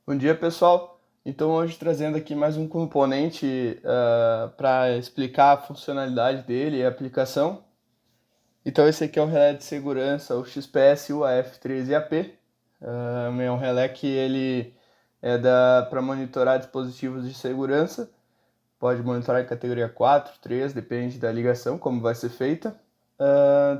Bom dia, pessoal. Então, hoje trazendo aqui mais um componente para explicar a funcionalidade dele e a aplicação. Então, esse aqui é o relé de segurança, o XPS UAF13AP. É um relé que ele para monitorar dispositivos de segurança. Pode monitorar em categoria 4, 3, depende da ligação, como vai ser feita.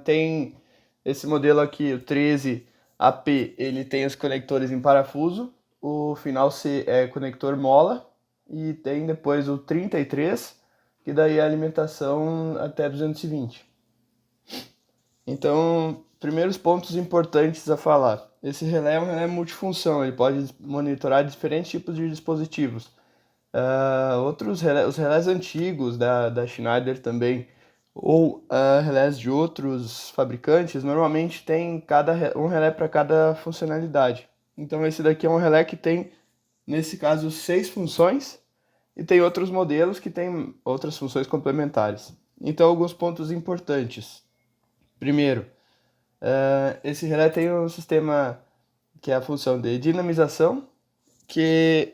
Tem esse modelo aqui, o 13AP, ele tem os conectores em parafuso. O final C é conector mola. E tem depois o 33, que daí é a alimentação até 220. Então, primeiros pontos importantes a falar. Esse relé é um relé multifunção, ele pode monitorar diferentes tipos de dispositivos. Os relés antigos da Schneider também, ou relés de outros fabricantes, normalmente tem um relé para cada funcionalidade. Então esse daqui é um relé que tem, nesse caso, 6 funções, e tem outros modelos que têm outras funções complementares. Então, alguns pontos importantes. Primeiro, esse relé tem um sistema que é a função de dinamização, que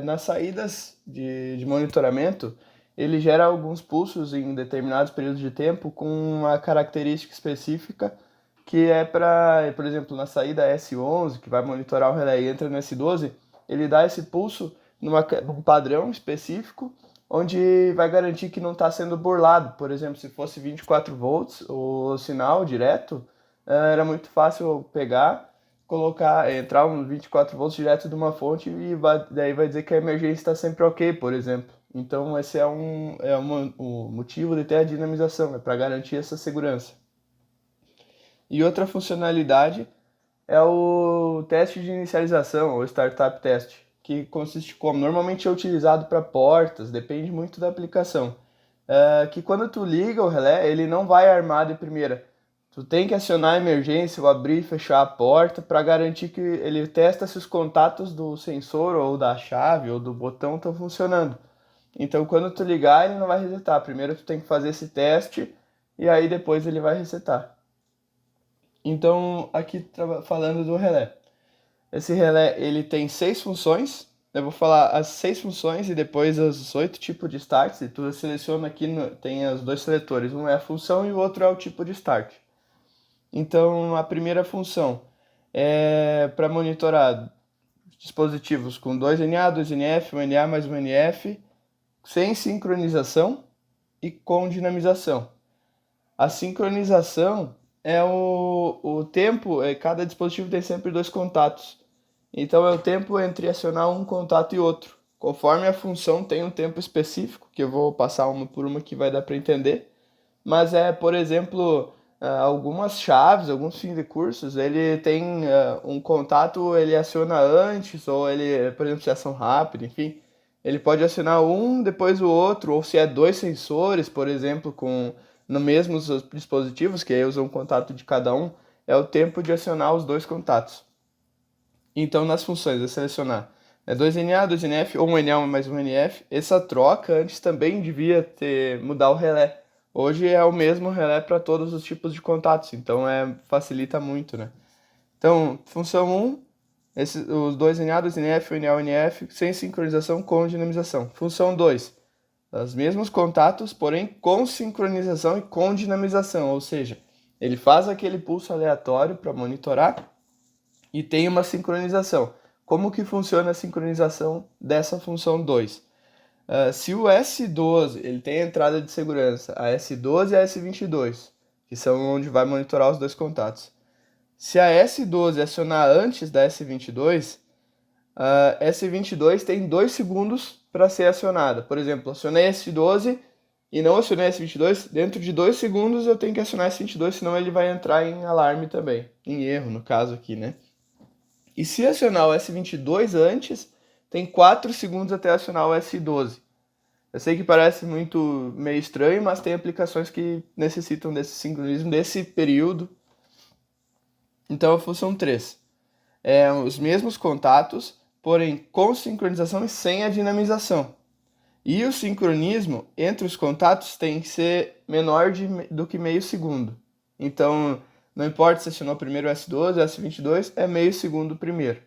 nas saídas de monitoramento ele gera alguns pulsos em determinados períodos de tempo com uma característica específica que é para, por exemplo, na saída S11, que vai monitorar o relé e entra no S12, ele dá esse pulso num padrão específico, onde vai garantir que não está sendo burlado. Por exemplo, se fosse 24 volts o sinal direto, era muito fácil pegar, entrar uns 24 volts direto de uma fonte e daí vai dizer que a emergência está sempre ok, por exemplo. Então esse o motivo de ter a dinamização, é para garantir essa segurança. E outra funcionalidade é o teste de inicialização, ou startup test, que consiste como? Normalmente é utilizado para portas, depende muito da aplicação. Que quando tu liga o relé, ele não vai armar de primeira. Tu tem que acionar a emergência ou abrir e fechar a porta para garantir que ele testa se os contatos do sensor ou da chave ou do botão estão funcionando. Então, quando tu ligar, ele não vai resetar. Primeiro tu tem que fazer esse teste e aí depois ele vai resetar. Então, aqui falando do relé. Esse relé ele tem 6 funções. Eu vou falar as 6 funções e depois os 8 tipos de starts. E tu seleciona aqui, tem os dois seletores. Um é a função e o outro é o tipo de start. Então, a primeira função é para monitorar dispositivos com 2NA, 2NF, 1NA mais 1NF, sem sincronização e com dinamização. A sincronização é o tempo, cada dispositivo tem sempre 2 contatos. Então é o tempo entre acionar um contato e outro. Conforme a função tem um tempo específico, que eu vou passar uma por uma que vai dar para entender. Mas por exemplo, algumas chaves, alguns fins de cursos, ele tem um contato, ele aciona antes, ou ele, por exemplo, se é ação rápida, enfim, ele pode acionar um, depois o outro, ou se é 2 sensores, por exemplo, no mesmos dispositivos, que aí usam um contato de cada um, é o tempo de acionar os 2 contatos. Então, nas funções, é selecionar 2NA, 2NF ou 1NA mais 1NF. Essa troca antes também devia mudar o relé. Hoje é o mesmo relé para todos os tipos de contatos, então facilita muito, né? Então, função 1, os 2NA, 2NF, 1NA, 1NF, sem sincronização com dinamização. Função 2, os mesmos contatos, porém com sincronização e com dinamização, ou seja, ele faz aquele pulso aleatório para monitorar e tem uma sincronização. Como que funciona a sincronização dessa função 2? Se o S12 ele tem a entrada de segurança, a S12 e a S22, que são onde vai monitorar os 2 contatos. Se a S12 acionar antes da S22, a S22 tem 2 segundos para ser acionada. Por exemplo, acionei a S12 e não acionei a S22, dentro de 2 segundos eu tenho que acionar a S22, senão ele vai entrar em alarme também, em erro no caso aqui, né? E se acionar o S22 antes, tem 4 segundos até acionar o S12. Eu sei que parece meio estranho, mas tem aplicações que necessitam desse sincronismo, desse período. Então a função 3 é os mesmos contatos, porém com sincronização e sem a dinamização. E o sincronismo entre os contatos tem que ser menor do que meio segundo. Então, não importa se acionou primeiro o S12 ou o S22, é meio segundo primeiro.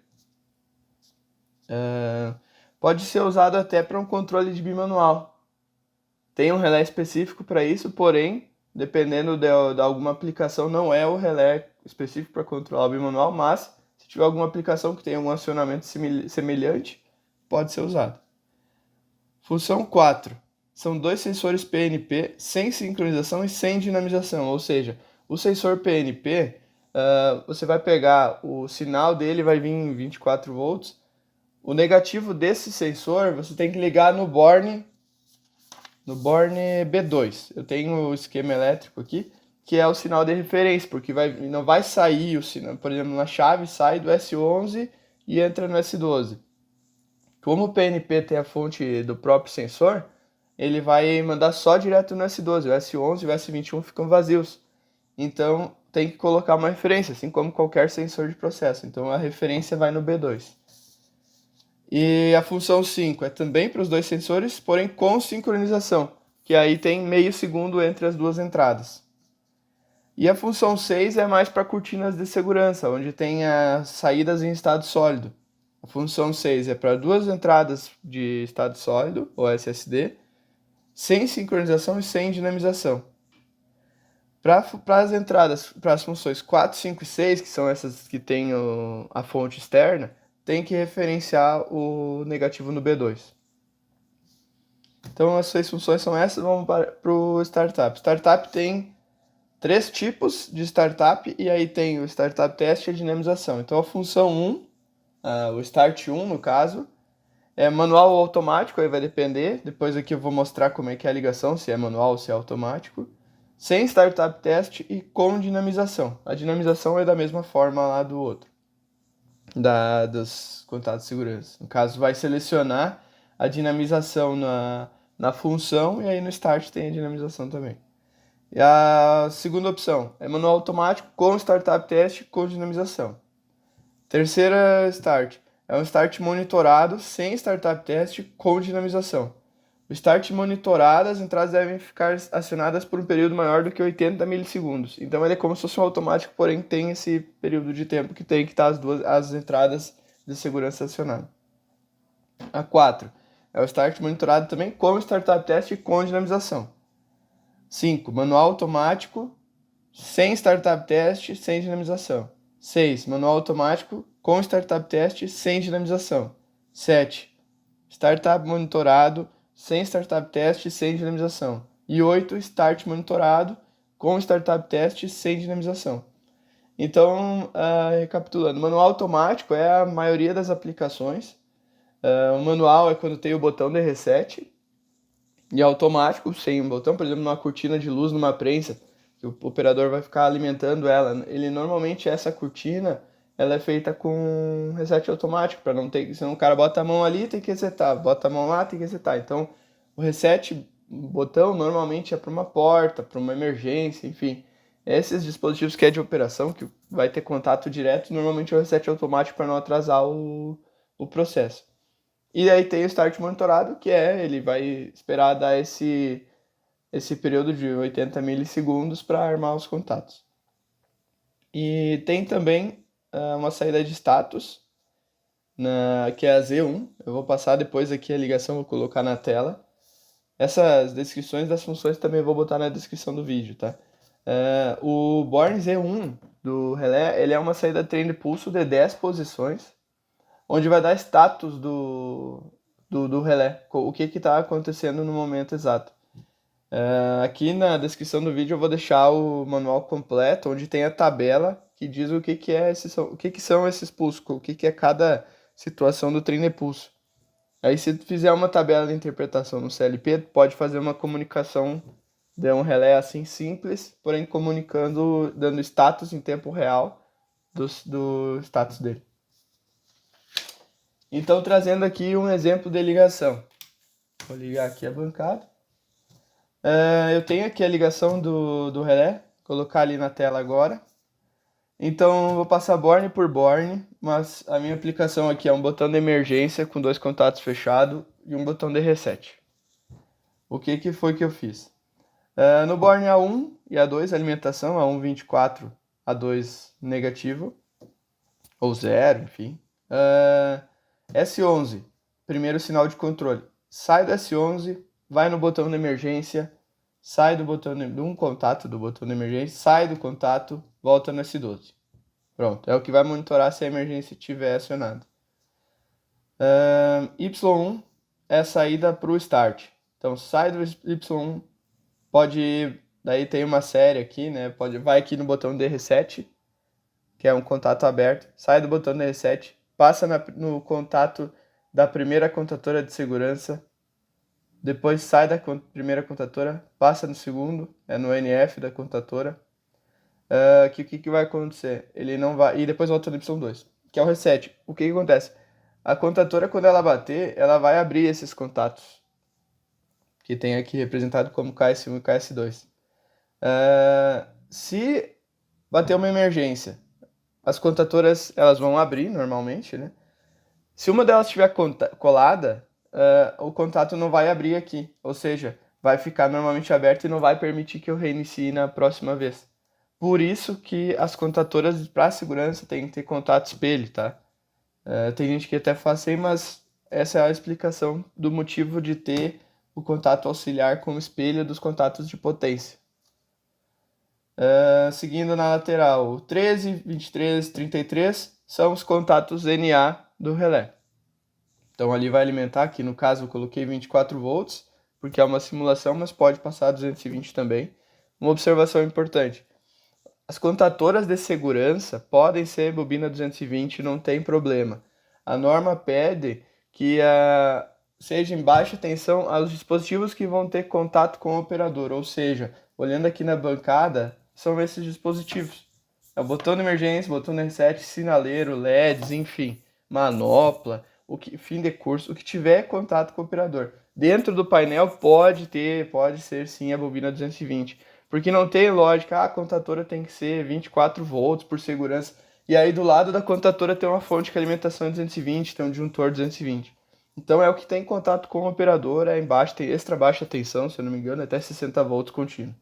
Pode ser usado até para um controle de bimanual. Tem um relé específico para isso, porém, dependendo de alguma aplicação, não é o relé específico para controlar o bimanual, mas se tiver alguma aplicação que tenha um acionamento semelhante, pode ser usado. Função 4. São dois sensores PNP sem sincronização e sem dinamização, ou seja, o sensor PNP, você vai pegar o sinal dele, vai vir em 24 volts. O negativo desse sensor você tem que ligar no borne B2. Eu tenho o esquema elétrico aqui, que é o sinal de referência, porque não vai sair o sinal, por exemplo, na chave sai do S11 e entra no S12. Como o PNP tem a fonte do próprio sensor, ele vai mandar só direto no S12. O S11 e o S21 ficam vazios. Então tem que colocar uma referência, assim como qualquer sensor de processo. Então a referência vai no B2. E a função 5 é também para os dois sensores, porém com sincronização, que aí tem meio segundo entre as duas entradas. E a função 6 é mais para cortinas de segurança, onde tem as saídas em estado sólido. A função 6 é para duas entradas de estado sólido, ou SSD, sem sincronização e sem dinamização. Para as entradas, para as funções 4, 5 e 6, que são essas que tem a fonte externa, tem que referenciar o negativo no B2. Então as 6 funções são essas, vamos para o startup. Startup tem 3 tipos de startup e aí tem o startup test e a dinamização. Então a função 1, o start 1 no caso, é manual ou automático, aí vai depender. Depois aqui eu vou mostrar como é que é a ligação, se é manual ou se é automático. Sem startup test e com dinamização. A dinamização é da mesma forma lá do outro, dos contatos de segurança. No caso, vai selecionar a dinamização na função e aí no start tem a dinamização também. E a segunda opção é manual automático com startup test com dinamização. Terceira start é um start monitorado sem startup test com dinamização. O start monitorado, as entradas devem ficar acionadas por um período maior do que 80 milissegundos. Então ele é como se fosse um automático, porém tem esse período de tempo que tem que estar as entradas de segurança acionadas. A 4 é o start monitorado também com startup test e com dinamização. 5. Manual automático sem startup test, sem dinamização. 6. Manual automático com startup test, sem dinamização. 7. Startup monitorado sem startup test, sem dinamização. E 8. Start monitorado com startup test, sem dinamização. Então, recapitulando, manual automático é a maioria das aplicações. O manual é quando tem o botão de reset. E automático, sem um botão, por exemplo, numa cortina de luz, numa prensa, que o operador vai ficar alimentando ela. Ele normalmente essa cortina, ela é feita com reset automático, para não ter, senão o cara bota a mão ali, tem que resetar, bota a mão lá, tem que resetar. Então, o reset botão normalmente é para uma porta, para uma emergência, enfim. Esses dispositivos que é de operação, que vai ter contato direto, normalmente é o reset automático para não atrasar o processo. E aí tem o start monitorado, que ele vai esperar dar esse período de 80 milissegundos para armar os contatos. E tem também uma saída de status, que é a Z1. Eu vou passar depois aqui a ligação, vou colocar na tela. Essas descrições das funções também vou botar na descrição do vídeo, tá? O Born Z1 do relé, ele é uma saída de trem de pulso de 10 posições, onde vai dar status do relé, o que está acontecendo no momento exato. Aqui na descrição do vídeo eu vou deixar o manual completo, onde tem a tabela que diz o que são esses pulsos, o que é cada situação do trem de pulso. Aí se tu fizer uma tabela de interpretação no CLP, tu pode fazer uma comunicação de um relé assim simples, porém comunicando, dando status em tempo real do status dele. Então, trazendo aqui um exemplo de ligação. Vou ligar aqui a bancada. Eu tenho aqui a ligação do relé, colocar ali na tela agora. Então, vou passar borne por borne, mas a minha aplicação aqui é um botão de emergência com 2 contatos fechados e um botão de reset. O que foi que eu fiz? No borne A1 e A2, alimentação, A1 24, A2 negativo, ou zero, enfim. S11, primeiro sinal de controle. Sai do S11, vai no botão de emergência, sai do botão de um contato do botão de emergência, sai do contato, volta no S12. Pronto, é o que vai monitorar se a emergência estiver acionada. Y1 é a saída para o start. Então sai do Y1, pode ir, daí tem uma série aqui, né? Vai aqui no botão de reset, que é um contato aberto, sai do botão de reset, passa no contato da primeira contatora de segurança, depois sai da primeira contatora, passa no segundo, é no NF da contatora. O que vai acontecer? Ele não vai. E depois volta no Y2, que é o reset. O que acontece? A contatora, quando ela bater, ela vai abrir esses contatos, que tem aqui representado como KS1 e KS2. Se bater uma emergência, as contatoras elas vão abrir normalmente, né? Se uma delas estiver colada, o contato não vai abrir aqui, ou seja, vai ficar normalmente aberto e não vai permitir que eu reinicie na próxima vez. Por isso que as contatoras para segurança têm que ter contato espelho, tá? Tem gente que até faz assim, mas essa é a explicação do motivo de ter o contato auxiliar como espelho dos contatos de potência. Seguindo na lateral, 13, 23, 33 são os contatos NA do relé. Então ali vai alimentar, aqui no caso eu coloquei 24 volts, porque é uma simulação, mas pode passar 220 também. Uma observação importante: as contatoras de segurança podem ser bobina 220, não tem problema. A norma pede que seja em baixa tensão aos dispositivos que vão ter contato com o operador, ou seja, olhando aqui na bancada, são esses dispositivos. É o botão de emergência, botão de reset, sinaleiro, LEDs, enfim, manopla, fim de curso, o que tiver contato com o operador. Dentro do painel pode ser sim a bobina 220. Porque não tem lógica, a contatora tem que ser 24 volts por segurança. E aí do lado da contatora tem uma fonte de alimentação 220, tem um disjuntor 220. Então é o que tem contato com o operador, embaixo tem extra baixa tensão, se eu não me engano, até 60 volts contínuo.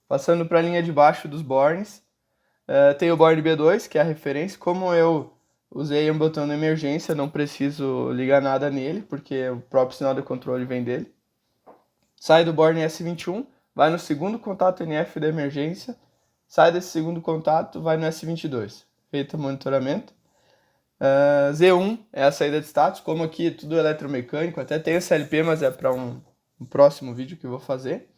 Passando para a linha de baixo dos bornes, tem o borne B2, que é a referência. Como eu usei um botão de emergência, não preciso ligar nada nele, porque o próprio sinal de controle vem dele. Sai do borne S21, vai no segundo contato NF da emergência, sai desse segundo contato, vai no S22. Feito o monitoramento. Z1 é a saída de status, como aqui é tudo eletromecânico, até tem o CLP, mas é para um próximo vídeo que eu vou fazer.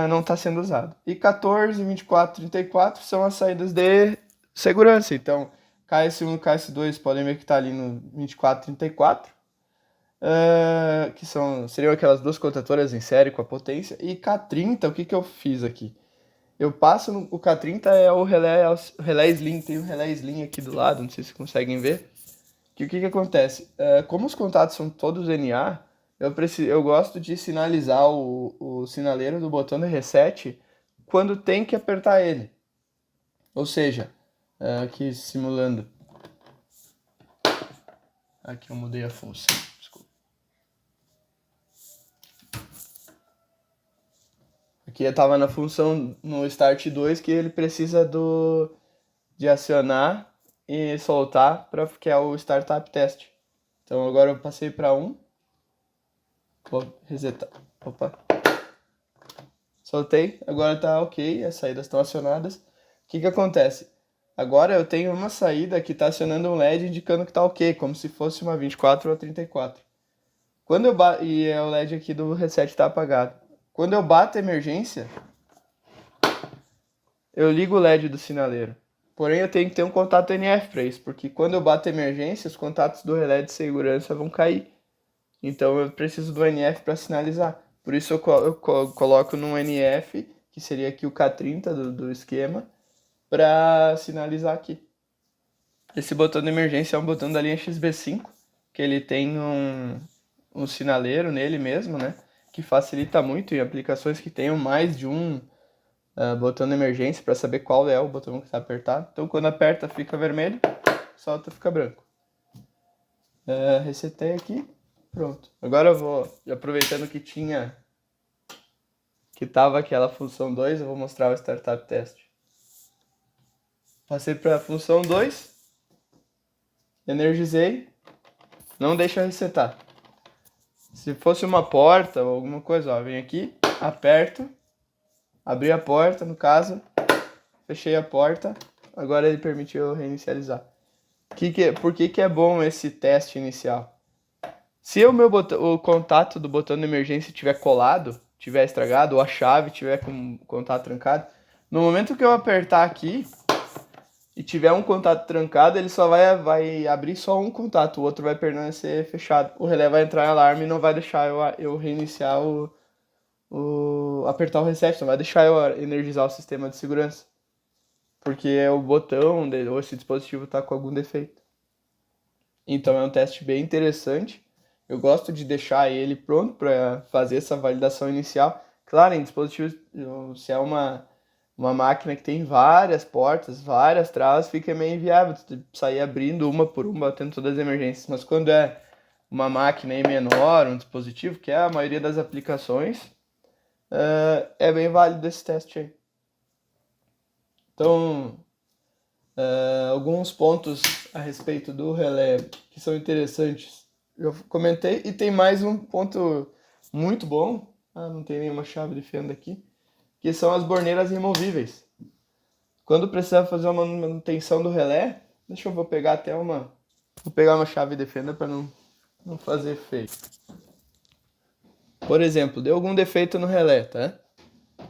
Não está sendo usado. E 14, 24, 34 são as saídas de segurança. Então, KS1 e KS2 podem ver que está ali no 24, 34. Que seriam aquelas duas contatoras em série com a potência. E K30, o que eu fiz aqui? Eu passo o K30 é o relé Slim, tem um relé Slim aqui do lado, não sei se vocês conseguem ver. O que acontece? Como os contatos são todos NA, eu gosto de sinalizar o sinaleiro do botão de reset quando tem que apertar ele. Ou seja, aqui simulando. Aqui eu mudei a função. Aqui eu estava na função no Start 2 que ele precisa de acionar e soltar, que é o Startup Test. Então agora eu passei para 1. Vou resetar. Opa. Soltei, agora tá ok, as saídas estão acionadas. O que acontece? Agora eu tenho uma saída que está acionando um LED indicando que está ok, como se fosse uma 24 ou 34. E o LED aqui do reset está apagado. Quando eu bato a emergência, eu ligo o LED do sinaleiro. Porém, eu tenho que ter um contato NF para isso, porque quando eu bato a emergência, os contatos do relé de segurança vão cair. Então, eu preciso do NF para sinalizar. Por isso, eu coloco num NF, que seria aqui o K30 do esquema, para sinalizar aqui. Esse botão de emergência é um botão da linha XB5, que ele tem um sinaleiro nele mesmo, né? Que facilita muito em aplicações que tenham mais de um botão de emergência para saber qual é o botão que está apertado. Então quando aperta fica vermelho, solta fica branco. Resetei aqui, pronto. Agora eu vou, aproveitando que estava aquela função 2, eu vou mostrar o Startup Test. Passei para a função 2. energizei, não deixa resetar. Se fosse uma porta ou alguma coisa, ó, vem aqui, aperto, abri a porta, no caso, fechei a porta, agora ele permitiu eu reinicializar. Por que é bom esse teste inicial? Se o contato do botão de emergência tiver colado, tiver estragado, ou a chave tiver com o contato trancado, no momento que eu apertar aqui e tiver um contato trancado, ele só vai abrir só um contato, o outro vai permanecer fechado. O relé vai entrar em alarme e não vai deixar eu reiniciar apertar o reset, não vai deixar eu energizar o sistema de segurança. Porque o botão ou esse dispositivo está com algum defeito. Então é um teste bem interessante. Eu gosto de deixar ele pronto para fazer essa validação inicial. Claro, em dispositivos, se é uma máquina que tem várias portas, várias travas, fica meio inviável sair abrindo uma por uma, batendo todas as emergências. Mas quando é uma máquina aí menor, um dispositivo, que é a maioria das aplicações, é bem válido esse teste aí. Então, alguns pontos a respeito do relé que são interessantes eu comentei, e tem mais um ponto muito bom, não tem nenhuma chave de fenda aqui, que são as borneiras removíveis. Quando precisar fazer uma manutenção do relé, vou pegar uma chave de fenda para não fazer feio. Por exemplo, deu algum defeito no relé, tá?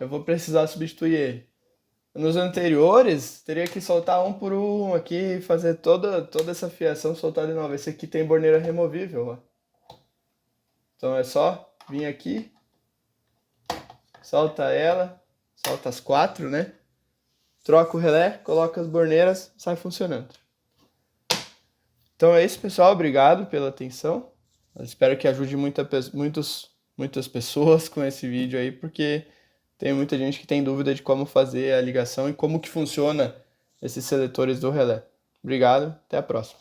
Eu vou precisar substituir ele. Nos anteriores, teria que soltar um por um aqui, fazer toda essa fiação, soltar de novo. Esse aqui tem borneira removível, ó. Então é só vir aqui, solta ela, solta as 4, né? Troca o relé, coloca as borneiras, sai funcionando. Então é isso, pessoal. Obrigado pela atenção. Eu espero que ajude muitas pessoas com esse vídeo aí, porque tem muita gente que tem dúvida de como fazer a ligação e como que funciona esses seletores do relé. Obrigado, até a próxima.